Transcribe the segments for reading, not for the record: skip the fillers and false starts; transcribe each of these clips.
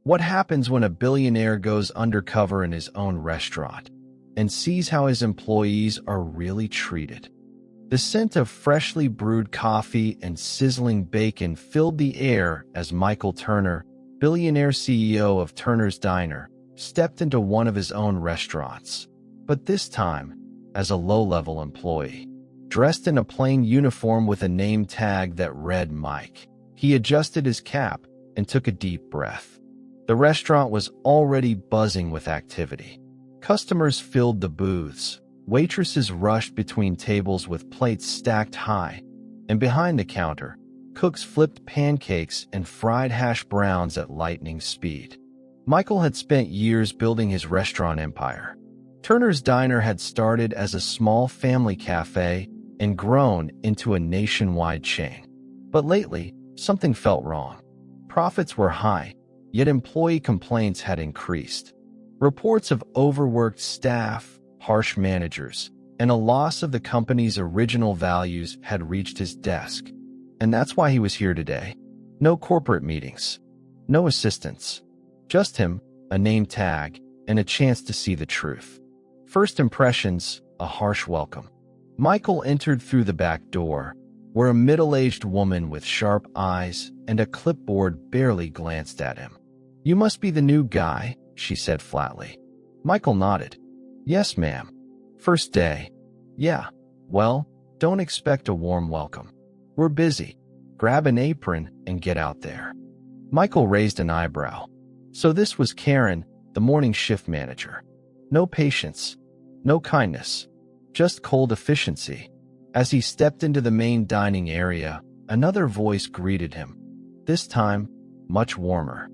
What happens when a billionaire goes undercover in his own restaurant and sees how his employees are really treated? The scent of freshly brewed coffee and sizzling bacon filled the air as Michael Turner, billionaire CEO of Turner's Diner, stepped into one of his own restaurants, but this time as a low-level employee. Dressed in a plain uniform with a name tag that read Mike, he adjusted his cap and took a deep breath. The restaurant was already buzzing with activity. Customers filled the booths, waitresses rushed between tables with plates stacked high, and behind the counter, cooks flipped pancakes and fried hash browns at lightning speed. Michael had spent years building his restaurant empire. Turner's Diner had started as a small family cafe and grown into a nationwide chain. But lately, something felt wrong. Profits were high, yet employee complaints had increased. Reports of overworked staff, harsh managers, and a loss of the company's original values had reached his desk. And that's why he was here today. No corporate meetings, no assistants, just him, a name tag, and a chance to see the truth. First impressions, a harsh welcome. Michael entered through the back door, where a middle-aged woman with sharp eyes and a clipboard barely glanced at him. "You must be the new guy," she said flatly. Michael nodded. "Yes, ma'am. First day." "Yeah. Well, don't expect a warm welcome. We're busy. Grab an apron and get out there." Michael raised an eyebrow. So this was Karen, the morning shift manager. No patience, no kindness, just cold efficiency. As he stepped into the main dining area, another voice greeted him, this time much warmer.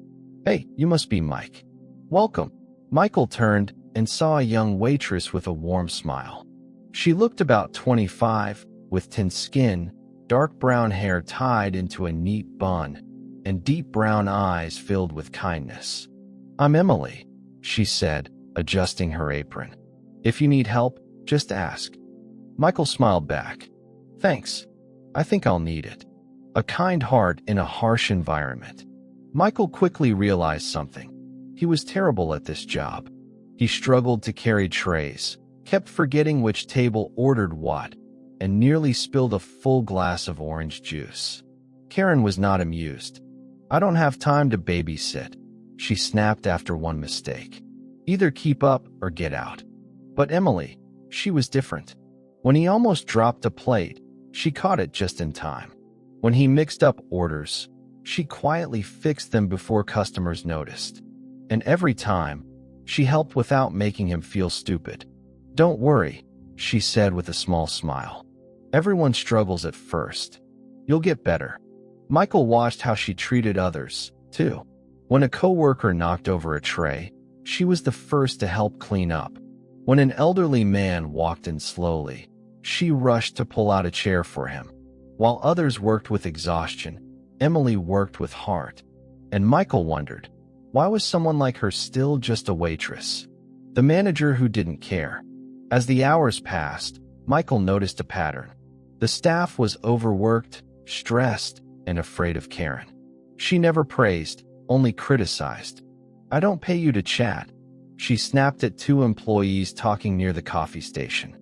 "Hey, you must be Mike. Welcome." Michael turned and saw a young waitress with a warm smile. She looked about 25, with tanned skin, dark brown hair tied into a neat bun, and deep brown eyes filled with kindness. "I'm Emily," she said, adjusting her apron. "If you need help, just ask." Michael smiled back. "Thanks. I think I'll need it." A kind heart in a harsh environment. Michael quickly realized something. He was terrible at this job. He struggled to carry trays, kept forgetting which table ordered what, and nearly spilled a full glass of orange juice. Karen was not amused. "I don't have time to babysit," she snapped after one mistake. "Either keep up or get out." But Emily, she was different. When he almost dropped a plate, she caught it just in time. When he mixed up orders, she quietly fixed them before customers noticed. And every time, she helped without making him feel stupid. "Don't worry," she said with a small smile. "Everyone struggles at first. You'll get better." Michael watched how she treated others, too. When a coworker knocked over a tray, she was the first to help clean up. When an elderly man walked in slowly, she rushed to pull out a chair for him. While others worked with exhaustion, Emily worked with heart. And Michael wondered, why was someone like her still just a waitress? The manager who didn't care. As the hours passed, Michael noticed a pattern. The staff was overworked, stressed, and afraid of Karen. She never praised, only criticized. "I don't pay you to chat," she snapped at two employees talking near the coffee station.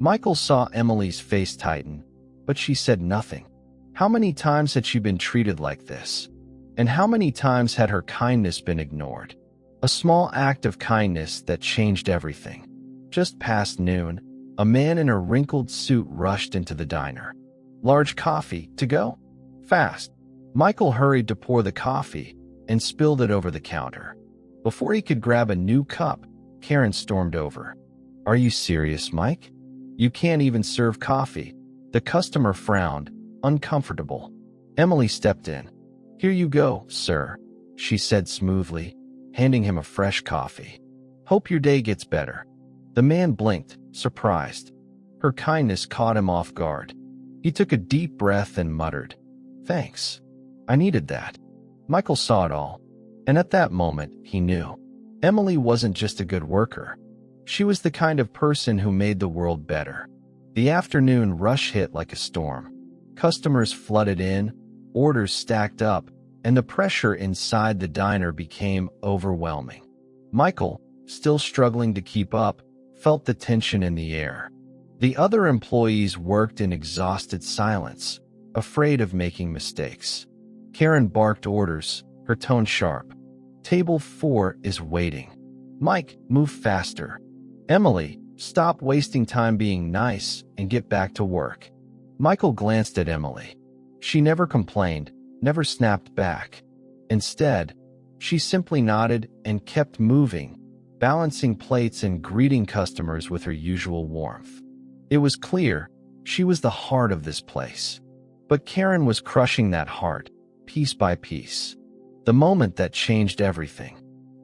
Michael saw Emily's face tighten, but she said nothing. How many times had she been treated like this? And how many times had her kindness been ignored? A small act of kindness that changed everything. Just past noon, a man in a wrinkled suit rushed into the diner. "Large coffee, to go?" "Fast." Michael hurried to pour the coffee and spilled it over the counter. Before he could grab a new cup, Karen stormed over. "Are you serious, Mike? You can't even serve coffee." The customer frowned, uncomfortable. Emily stepped in. "Here you go, sir," she said smoothly, handing him a fresh coffee. "Hope your day gets better." The man blinked, surprised. Her kindness caught him off guard. He took a deep breath and muttered, "Thanks. I needed that." Michael saw it all, and at that moment, he knew. Emily wasn't just a good worker. She was the kind of person who made the world better. The afternoon rush hit like a storm. Customers flooded in, orders stacked up, and the pressure inside the diner became overwhelming. Michael, still struggling to keep up, felt the tension in the air. The other employees worked in exhausted silence, afraid of making mistakes. Karen barked orders, her tone sharp. "Table 4 is waiting. Mike, move faster. Emily, stop wasting time being nice and get back to work." Michael glanced at Emily. She never complained, never snapped back. Instead, she simply nodded and kept moving, balancing plates and greeting customers with her usual warmth. It was clear she was the heart of this place. But Karen was crushing that heart, piece by piece. The moment that changed everything.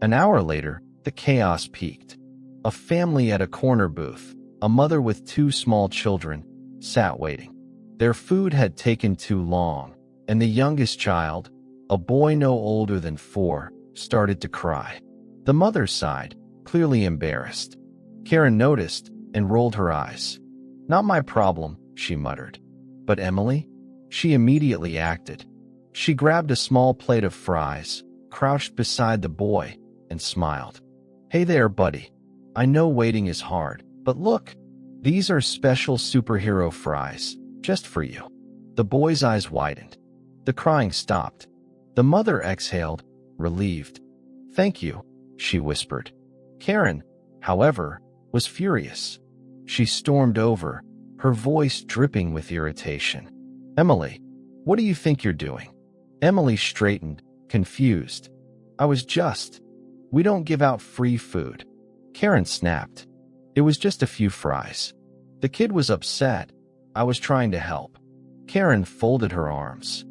An hour later, the chaos peaked. A family at a corner booth, a mother with 2 small children, sat waiting. Their food had taken too long, and the youngest child, a boy no older than 4, started to cry. The mother sighed, clearly embarrassed. Karen noticed and rolled her eyes. "Not my problem," she muttered. But Emily? She immediately acted. She grabbed a small plate of fries, crouched beside the boy, and smiled. "Hey there, buddy. I know waiting is hard, but look, these are special superhero fries, just for you." The boy's eyes widened. The crying stopped. The mother exhaled, relieved. "Thank you," she whispered. Karen, however, was furious. She stormed over, her voice dripping with irritation. "Emily, what do you think you're doing?" Emily straightened, confused. We don't give out free food." Karen snapped. "It was just a few fries." The kid was upset. "I was trying to help." Karen folded her arms.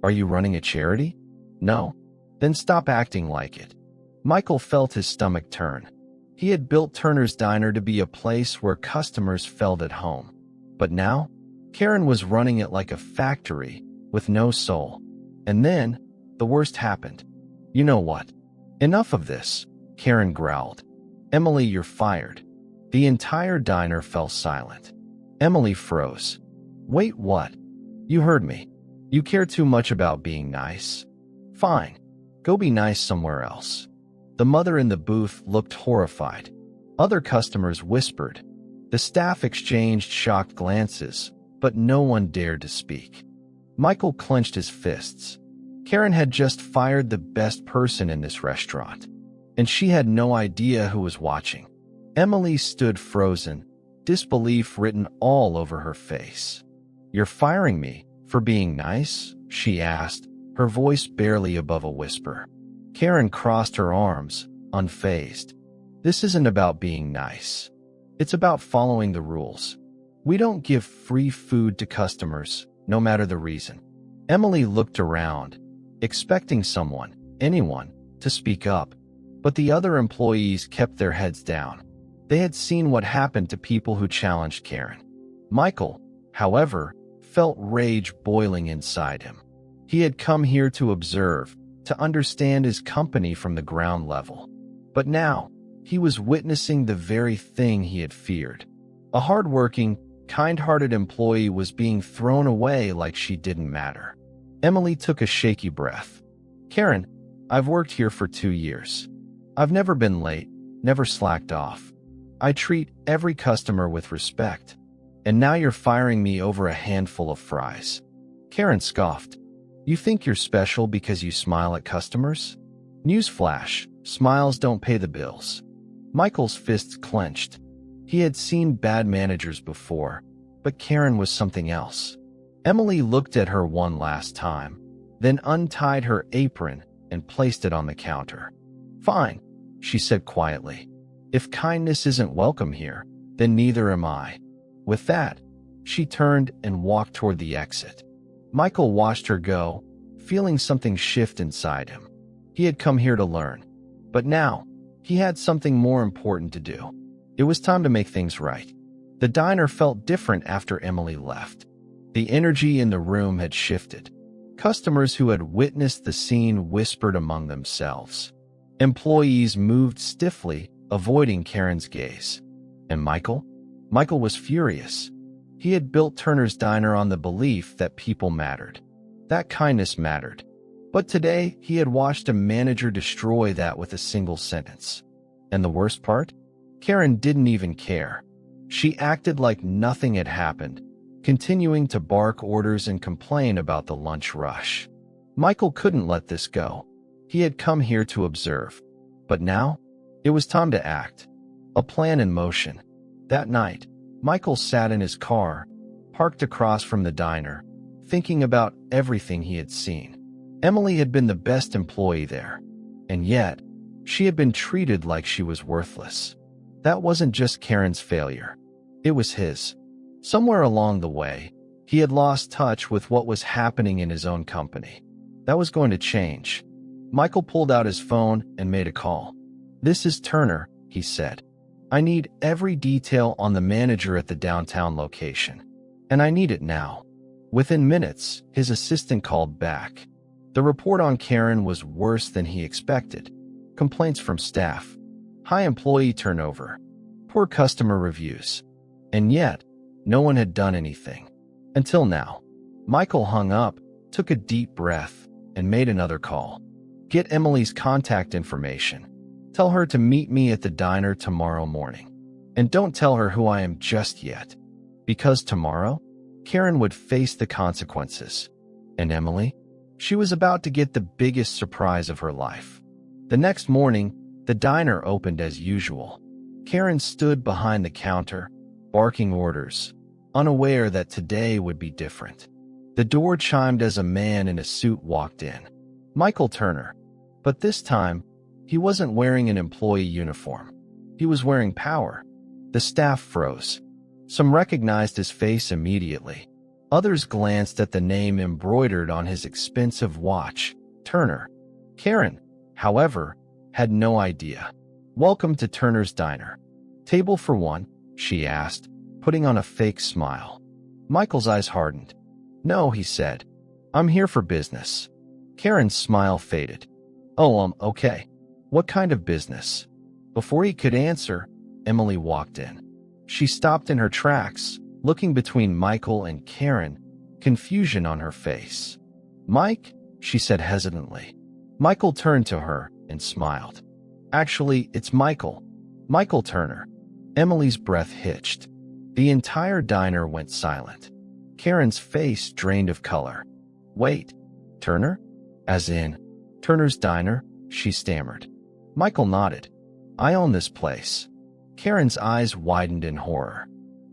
"Are you running a charity?" "No." "Then stop acting like it." Michael felt his stomach turn. He had built Turner's Diner to be a place where customers felt at home. But now, Karen was running it like a factory with no soul. And then, the worst happened. "You know what? Enough of this," Karen growled. "Emily, you're fired." The entire diner fell silent. Emily froze. "Wait, what? You heard me. You care too much about being nice? Fine. Go be nice somewhere else." The mother in the booth looked horrified. Other customers whispered. The staff exchanged shocked glances, but no one dared to speak. Michael clenched his fists. Karen had just fired the best person in this restaurant, and she had no idea who was watching. Emily stood frozen, disbelief written all over her face. "You're firing me for being nice?" she asked, her voice barely above a whisper. Karen crossed her arms, unfazed. "This isn't about being nice. It's about following the rules. We don't give free food to customers, no matter the reason." Emily looked around, expecting someone, anyone, to speak up, but the other employees kept their heads down. They had seen what happened to people who challenged Karen. Michael, however, felt rage boiling inside him. He had come here to observe, to understand his company from the ground level. But now, he was witnessing the very thing he had feared. A hardworking, kind-hearted employee was being thrown away like she didn't matter. Emily took a shaky breath. "Karen, I've worked here for 2 years. I've never been late, never slacked off. I treat every customer with respect. And now you're firing me over a handful of fries." Karen scoffed. "You think you're special because you smile at customers? Newsflash, smiles don't pay the bills." Michael's fists clenched. He had seen bad managers before, but Karen was something else. Emily looked at her one last time, then untied her apron and placed it on the counter. "Fine," she said quietly. "If kindness isn't welcome here, then neither am I." With that, she turned and walked toward the exit. Michael watched her go, feeling something shift inside him. He had come here to learn, but now he had something more important to do. It was time to make things right. The diner felt different after Emily left. The energy in the room had shifted. Customers who had witnessed the scene whispered among themselves. Employees moved stiffly, avoiding Karen's gaze. And Michael? Michael was furious. He had built Turner's Diner on the belief that people mattered, that kindness mattered. But today, he had watched a manager destroy that with a single sentence. And the worst part? Karen didn't even care. She acted like nothing had happened, continuing to bark orders and complain about the lunch rush. Michael couldn't let this go. He had come here to observe. But now, it was time to act. A plan in motion. That night, Michael sat in his car, parked across from the diner, thinking about everything he had seen. Emily had been the best employee there, and yet, she had been treated like she was worthless. That wasn't just Karen's failure. It was his. Somewhere along the way, he had lost touch with what was happening in his own company. That was going to change. Michael pulled out his phone and made a call. "This is Turner," he said. "I need every detail on the manager at the downtown location. And I need it now." Within minutes, his assistant called back. The report on Karen was worse than he expected. Complaints from staff, high employee turnover, poor customer reviews. And yet, no one had done anything. Until now. Michael hung up, took a deep breath, and made another call. "Get Emily's contact information. Tell her to meet me at the diner tomorrow morning. And don't tell her who I am just yet. Because tomorrow, Karen would face the consequences. And Emily? She was about to get the biggest surprise of her life." The next morning, the diner opened as usual. Karen stood behind the counter, barking orders, unaware that today would be different. The door chimed as a man in a suit walked in. Michael Turner. But this time, he wasn't wearing an employee uniform. He was wearing power. The staff froze. Some recognized his face immediately. Others glanced at the name embroidered on his expensive watch, Turner. Karen, however, had no idea. "Welcome to Turner's Diner. Table for one?" she asked, putting on a fake smile. Michael's eyes hardened. "No," he said. "I'm here for business." Karen's smile faded. "Oh, okay. What kind of business?" Before he could answer, Emily walked in. She stopped in her tracks, looking between Michael and Karen, confusion on her face. "Mike?" she said hesitantly. Michael turned to her and smiled. "Actually, it's Michael. Michael Turner." Emily's breath hitched. The entire diner went silent. Karen's face drained of color. "Wait, Turner? As in, Turner's Diner?" she stammered. Michael nodded. "I own this place." Karen's eyes widened in horror.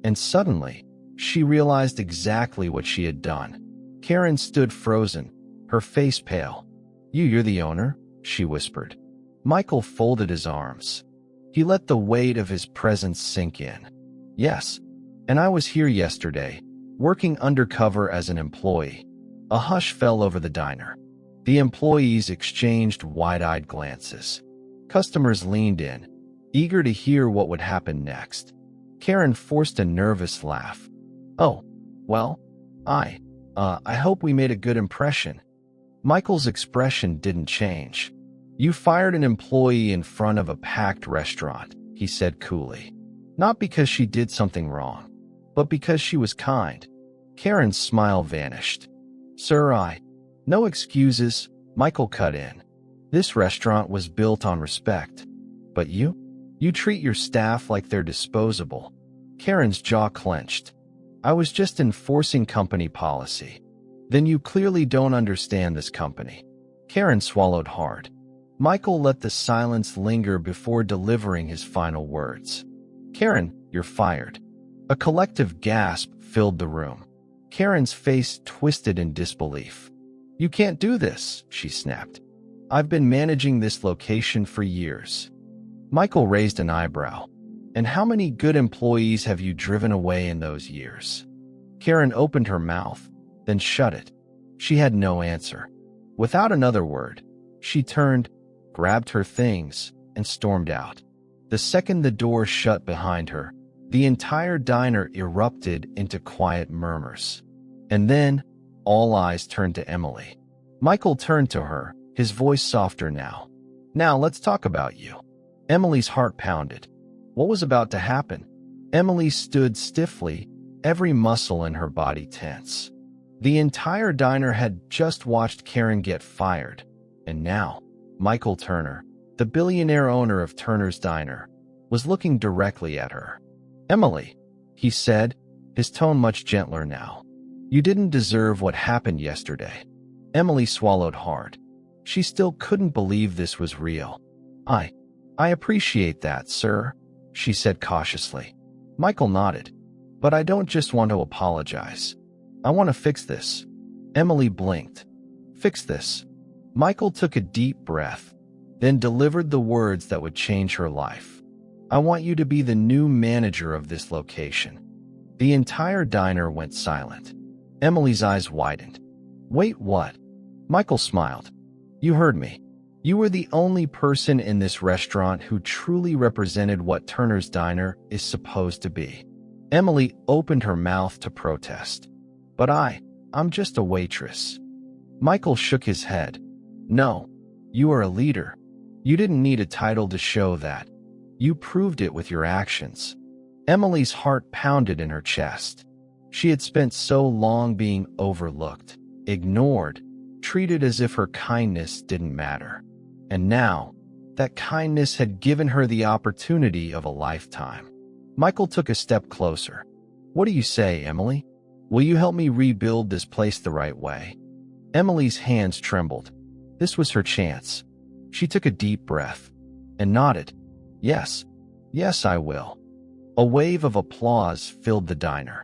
And suddenly, she realized exactly what she had done. Karen stood frozen, her face pale. You're the owner?" she whispered. Michael folded his arms. He let the weight of his presence sink in. "Yes, and I was here yesterday, working undercover as an employee." A hush fell over the diner. The employees exchanged wide-eyed glances. Customers leaned in, eager to hear what would happen next. Karen forced a nervous laugh. "Oh, well, I hope we made a good impression." Michael's expression didn't change. "You fired an employee in front of a packed restaurant," he said coolly. "Not because she did something wrong, but because she was kind." Karen's smile vanished. "Sir, no excuses," Michael cut in. "This restaurant was built on respect. But you treat your staff like they're disposable." Karen's jaw clenched. "I was just enforcing company policy." "Then you clearly don't understand this company." Karen swallowed hard. Michael let the silence linger before delivering his final words. "Karen, you're fired." A collective gasp filled the room. Karen's face twisted in disbelief. "You can't do this," she snapped. "I've been managing this location for years." Michael raised an eyebrow. "And how many good employees have you driven away in those years?" Karen opened her mouth, then shut it. She had no answer. Without another word, she turned, grabbed her things, and stormed out. The second the door shut behind her, the entire diner erupted into quiet murmurs. And then, all eyes turned to Emily. Michael turned to her, his voice softer now. "Now let's talk about you." Emily's heart pounded. What was about to happen? Emily stood stiffly, every muscle in her body tense. The entire diner had just watched Karen get fired, and now Michael Turner, the billionaire owner of Turner's Diner, was looking directly at her. "Emily," he said, his tone much gentler now. "You didn't deserve what happened yesterday." Emily swallowed hard. She still couldn't believe this was real. I appreciate that, sir," she said cautiously. Michael nodded. "But I don't just want to apologize. I want to fix this." Emily blinked. "Fix this?" Michael took a deep breath, then delivered the words that would change her life. "I want you to be the new manager of this location." The entire diner went silent. Emily's eyes widened. "Wait, what?" Michael smiled. "You heard me. You were the only person in this restaurant who truly represented what Turner's Diner is supposed to be." Emily opened her mouth to protest. "But I'm just a waitress." Michael shook his head. "No, you are a leader. You didn't need a title to show that. You proved it with your actions." Emily's heart pounded in her chest. She had spent so long being overlooked, ignored, treated as if her kindness didn't matter. And now, that kindness had given her the opportunity of a lifetime. Michael took a step closer. "What do you say, Emily? Will you help me rebuild this place the right way?" Emily's hands trembled. This was her chance. She took a deep breath and nodded. Yes, I will." A wave of applause filled the diner.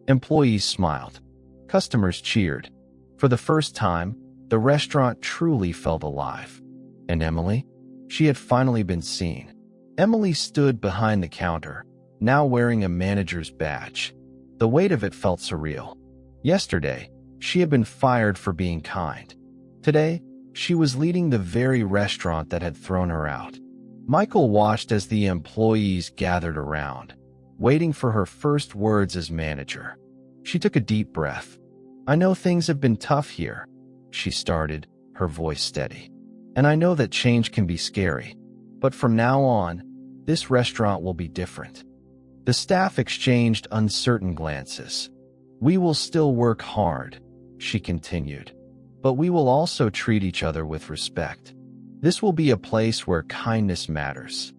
Employees smiled. Customers cheered. For the first time, the restaurant truly felt alive. And Emily? She had finally been seen. Emily stood behind the counter, now wearing a manager's badge. The weight of it felt surreal. Yesterday, she had been fired for being kind. Today, she was leading the very restaurant that had thrown her out. Michael watched as the employees gathered around, waiting for her first words as manager. She took a deep breath. "I know things have been tough here," she started, her voice steady. "And I know that change can be scary. But from now on, this restaurant will be different." The staff exchanged uncertain glances. "We will still work hard," she continued. "But we will also treat each other with respect. This will be a place where kindness matters."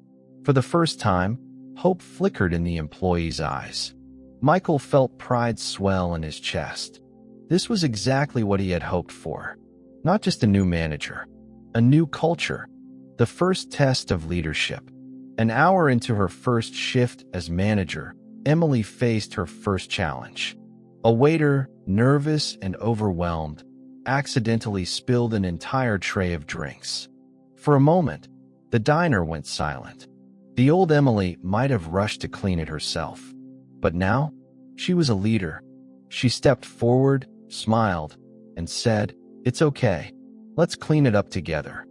For the first time, hope flickered in the employee's eyes. Michael felt pride swell in his chest. This was exactly what he had hoped for. Not just a new manager, a new culture, the first test of leadership. An hour into her first shift as manager, Emily faced her first challenge. A waiter, nervous and overwhelmed, accidentally spilled an entire tray of drinks. For a moment, the diner went silent. The old Emily might have rushed to clean it herself. But now, she was a leader. She stepped forward, smiled, and said, "It's okay. Let's clean it up together."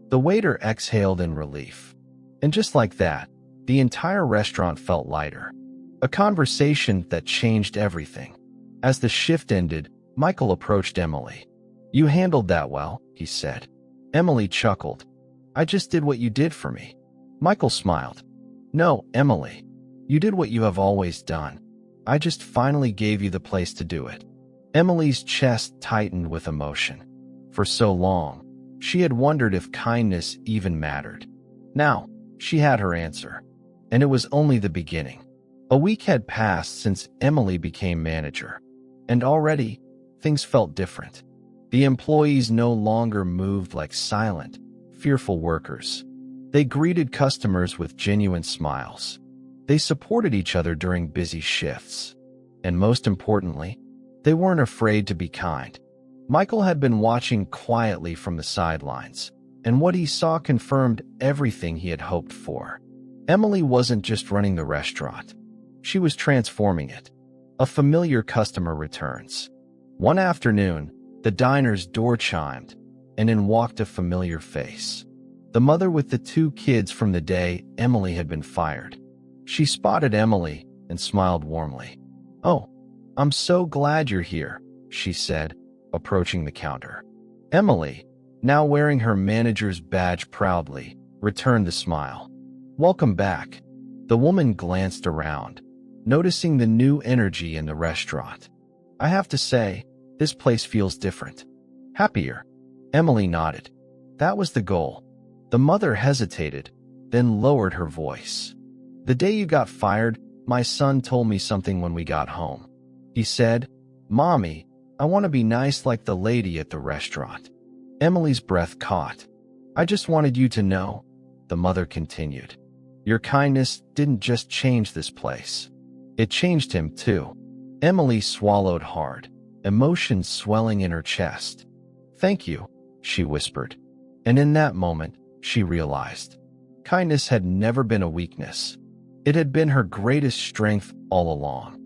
The waiter exhaled in relief. And just like that, the entire restaurant felt lighter. A conversation that changed everything. As the shift ended, Michael approached Emily. "You handled that well," he said. Emily chuckled. "I just did what you did for me." Michael smiled. "No, Emily. You did what you have always done. I just finally gave you the place to do it." Emily's chest tightened with emotion. For so long, she had wondered if kindness even mattered. Now, she had her answer. And it was only the beginning. A week had passed since Emily became manager. And already, things felt different. The employees no longer moved like silent, fearful workers. They greeted customers with genuine smiles. They supported each other during busy shifts. And most importantly, they weren't afraid to be kind. Michael had been watching quietly from the sidelines, and what he saw confirmed everything he had hoped for. Emily wasn't just running the restaurant. She was transforming it. A familiar customer returns. One afternoon, the diner's door chimed, and in walked a familiar face. The mother with the 2 kids from the day Emily had been fired. She spotted Emily and smiled warmly. "Oh, I'm so glad you're here," she said, approaching the counter. Emily, now wearing her manager's badge proudly, returned the smile. "Welcome back." The woman glanced around, noticing the new energy in the restaurant. "I have to say, This place feels different. Happier. Emily nodded. That was the goal. The mother hesitated, then lowered her voice. The day you got fired, my son told me something when we got home. He said, "Mommy, I want to be nice like the lady at the restaurant." Emily's breath caught. "I just wanted you to know," the mother continued. "Your kindness didn't just change this place. It changed him too." Emily swallowed hard, emotions swelling in her chest. "Thank you," she whispered. And in that moment, she realized. Kindness had never been a weakness. It had been her greatest strength all along.